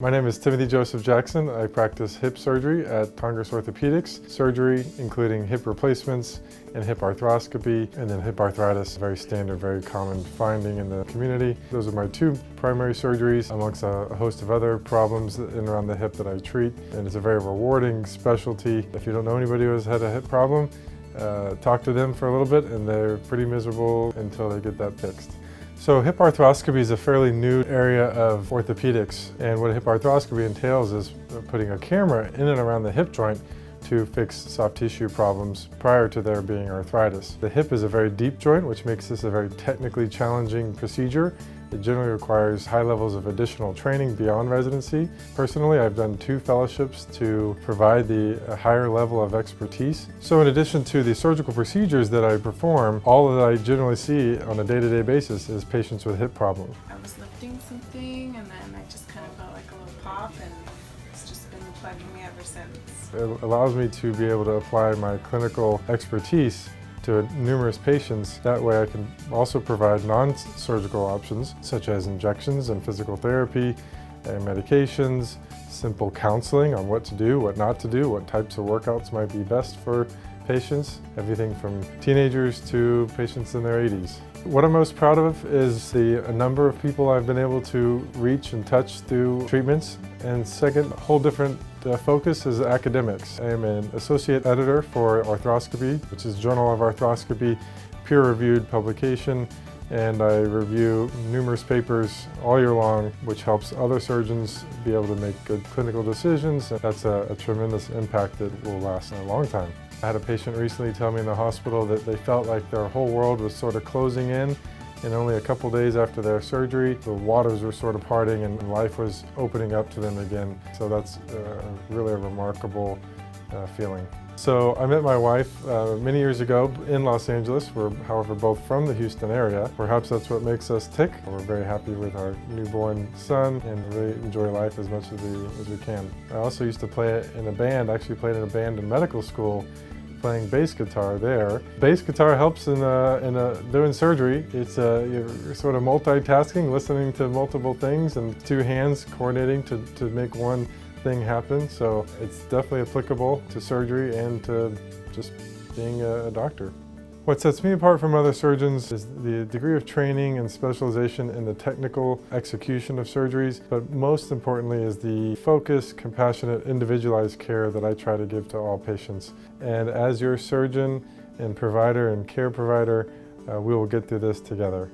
My name is Timothy Joseph Jackson. I practice hip surgery at Congress Orthopedics. Surgery including hip replacements and hip arthroscopy, and then hip arthritis, very standard, very common finding in the community. Those are my two primary surgeries amongst a host of other problems in and around the hip that I treat. And it's a very rewarding specialty. If you don't know anybody who has had a hip problem, talk to them for a little bit and they're pretty miserable until they get that fixed. So hip arthroscopy is a fairly new area of orthopedics, and what hip arthroscopy entails is putting a camera in and around the hip joint to fix soft tissue problems prior to there being arthritis. The hip is a very deep joint, which makes this a very technically challenging procedure. It generally requires high levels of additional training beyond residency. Personally, I've done 2 fellowships to provide the higher level of expertise. So in addition to the surgical procedures that I perform, all that I generally see on a day-to-day basis is patients with hip problems. I was lifting something and then I just kind of felt like a little pop, and it's just been bugging me ever since. It allows me to be able to apply my clinical expertise to numerous patients. That way I can also provide non-surgical options such as injections and physical therapy and medications, simple counseling on what to do, what not to do, what types of workouts might be best for patients, everything from teenagers to patients in their 80s. What I'm most proud of is the number of people I've been able to reach and touch through treatments. And second, a whole different focus is academics. I am an associate editor for Arthroscopy, which is Journal of Arthroscopy, peer-reviewed publication, and I review numerous papers all year long, which helps other surgeons be able to make good clinical decisions. That's a tremendous impact that will last a long time. I had a patient recently tell me in the hospital that they felt like their whole world was sort of closing in, and only a couple days after their surgery, the waters were sort of parting and life was opening up to them again. So that's really a remarkable feeling. So I met my wife many years ago in Los Angeles. We're, however, both from the Houston area. Perhaps that's what makes us tick. We're very happy with our newborn son and really enjoy life as much as we can. I also used to play in a band, actually played in a band in medical school, playing bass guitar there. Bass guitar helps in doing surgery. It's you're sort of multitasking, listening to multiple things, and 2 hands coordinating to make one thing happen. So it's definitely applicable to surgery and to just being a doctor. What sets me apart from other surgeons is the degree of training and specialization in the technical execution of surgeries, but most importantly is the focused, compassionate, individualized care that I try to give to all patients. And as your surgeon and provider and care provider, we will get through this together.